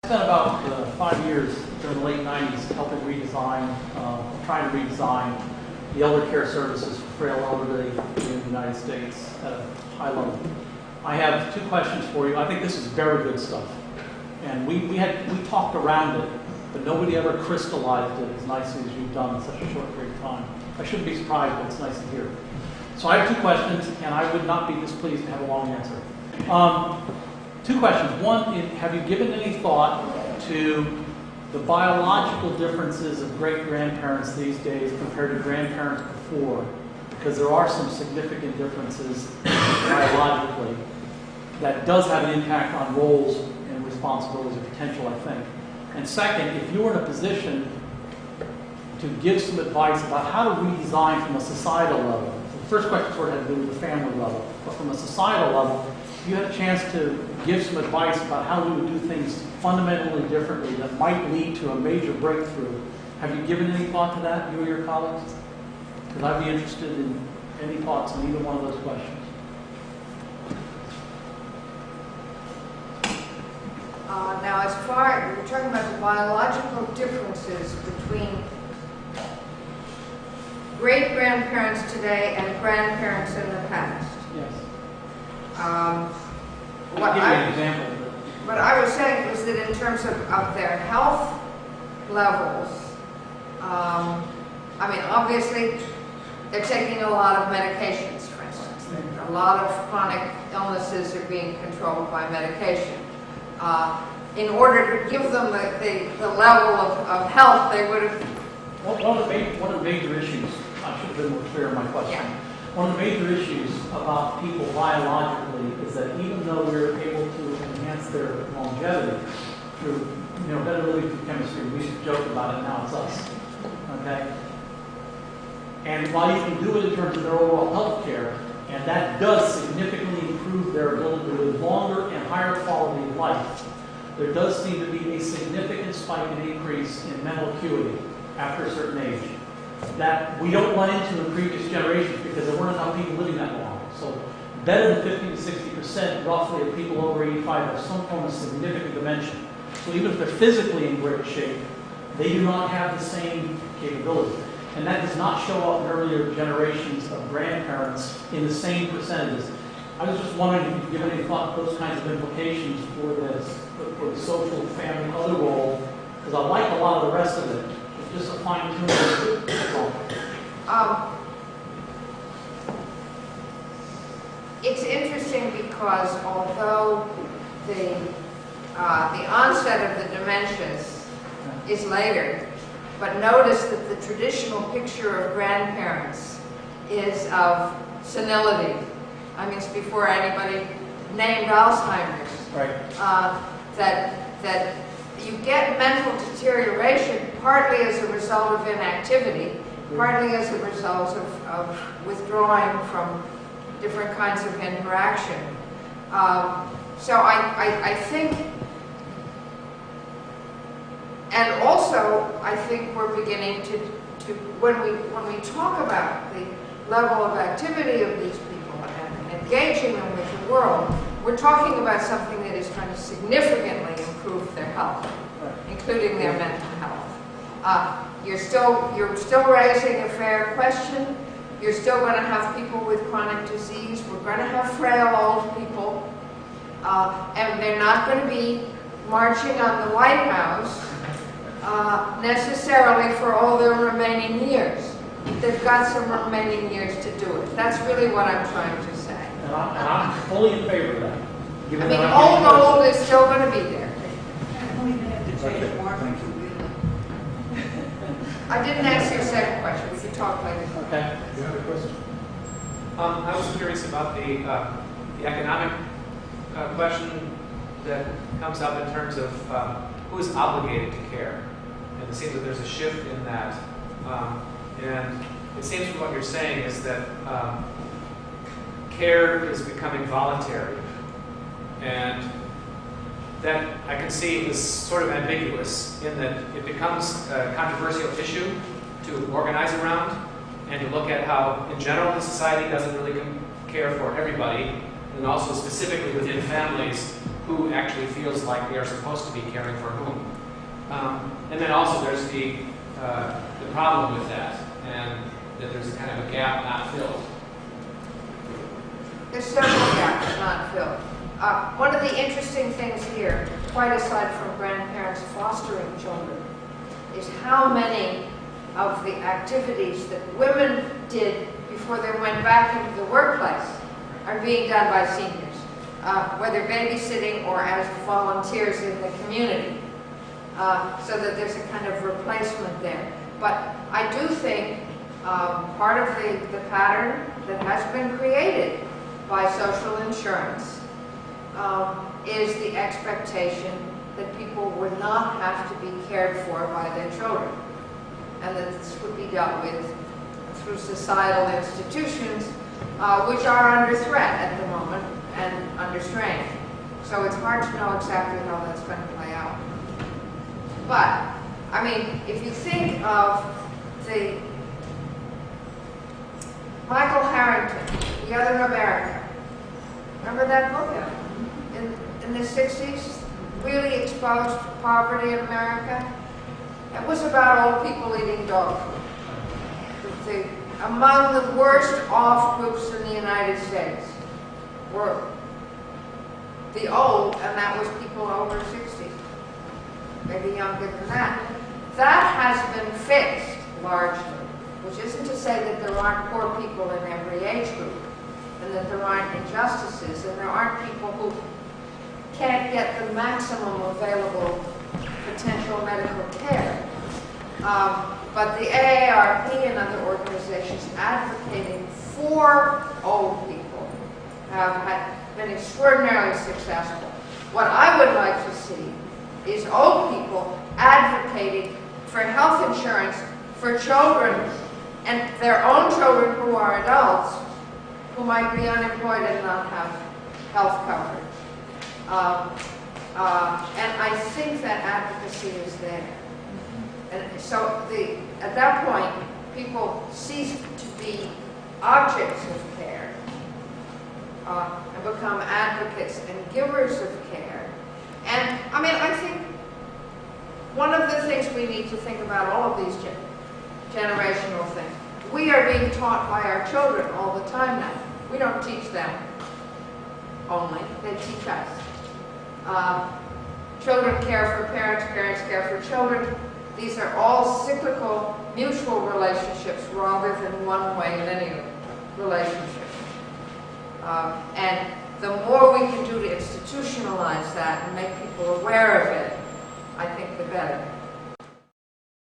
I spent about 5 years during the late 90s helping redesign, trying to redesign the elder care services for frail elderly in the United States at a high level. I have two questions for you. I think this is very good stuff. And we talked around it, but nobody ever crystallized it as nicely as you've done in such a short period of time. I shouldn't be surprised, but it's nice to hear. So I have two questions, and I would not be displeased to have a long answer. Two questions. One, have you given any thought to the biological differences of great-grandparents these days compared to grandparents before? Because there are some significant differences biologically that does have an impact on roles and responsibilities and potential, I think. And second, if you were in a position to give some advice about how to redesign from a societal level, so the first question sort of had to do with the family level, but from a societal level, if you had a chance to give some advice about how we would do things fundamentally differently that might lead to a major breakthrough, have you given any thought to that, you or your colleagues? Because I'd be interested in any thoughts on either one of those questions. Now, as far as we're talking about the biological differences between great-grandparents today and grandparents in the past. Yes. What I was saying was that in terms of their health levels, I mean, obviously, they're taking a lot of medications, for instance. A lot of chronic illnesses are being controlled by medication. In order to give them the level of health, they would have... One of the major issues, I should have been more clear in my question. Yeah. One of the major issues about people biologically is that even though we're able to enhance their longevity through, better living through chemistry, we used to joke about it, now it's us. Okay? And while you can do it in terms of their overall health care, and that does significantly improve their ability to live longer and higher quality of life, there does seem to be a significant spike and increase in mental acuity after a certain age that we don't run into in previous generations because there weren't enough people living that long. So better than 50 to 60% roughly of people over 85 have some form of significant dementia. So even if they're physically in great shape, they do not have the same capability. And that does not show up in earlier generations of grandparents in the same percentages. I was just wondering if you've given any thought to those kinds of implications for this, for the social, family, other role, because I like a lot of the rest of it. It's just a fine-tuning. It's interesting because although the onset of the dementias is later, but notice that the traditional picture of grandparents is of senility. I mean, it's before anybody named Alzheimer's. Right. That you get mental deterioration partly as a result of inactivity, partly as a result of withdrawing from different kinds of interaction. So I think, and also I think we're beginning to when we talk about the level of activity of these people and engaging them with the world, we're talking about something that is going to significantly improve their health, including their mental health. You're still raising a fair question. You're still going to have people with chronic disease. We're going to have frail old people. And they're not going to be marching on the White House necessarily for all their remaining years. They've got some remaining years to do it. That's really what I'm trying to say. And I'm fully in favor of that. I mean, old is still going to be there. I didn't answer your second question. We can talk later. Okay. You have a question? I was curious about the economic question that comes up in terms of who is obligated to care. And it seems that there's a shift in that. And it seems from what you're saying is that care is becoming voluntary. And that I can see is sort of ambiguous in that it becomes a controversial issue to organize around and to look at how, in general, the society doesn't really care for everybody, and also specifically within families, who actually feels like they are supposed to be caring for whom. And then also there's the problem with that, and that there's kind of a gap not filled. There's several gaps not filled. One of the interesting things here, quite aside from grandparents fostering children, is how many of the activities that women did before they went back into the workplace are being done by seniors, whether babysitting or as volunteers in the community, so that there's a kind of replacement there. But I do think part of the pattern that has been created by social insurance is the expectation that people would not have to be cared for by their children, and that this would be dealt with through societal institutions, which are under threat at the moment and under strain. So it's hard to know exactly how that's going to play out. But, I mean, if you think of the Michael Harrington, The Other America, remember that book? Yeah. In the 60s, really exposed poverty in America. It was about old people eating dog food. Among the worst off groups in the United States were the old, and that was people over 60, maybe younger than that. That has been fixed largely, which isn't to say that there aren't poor people in every age group, and that there aren't injustices, and there aren't people who can't get the maximum available potential medical care. But the AARP and other organizations advocating for old people have been extraordinarily successful. What I would like to see is old people advocating for health insurance for children and their own children who are adults who might be unemployed and not have health coverage. And I think that advocacy is there. And so at that point, people cease to be objects of care and become advocates and givers of care. And I mean, I think one of the things we need to think about all of these generational things, we are being taught by our children all the time now. We don't teach them only, they teach us. Children care for parents, parents care for children. These are all cyclical, mutual relationships rather than one-way linear relationships. And the more we can do to institutionalize that and make people aware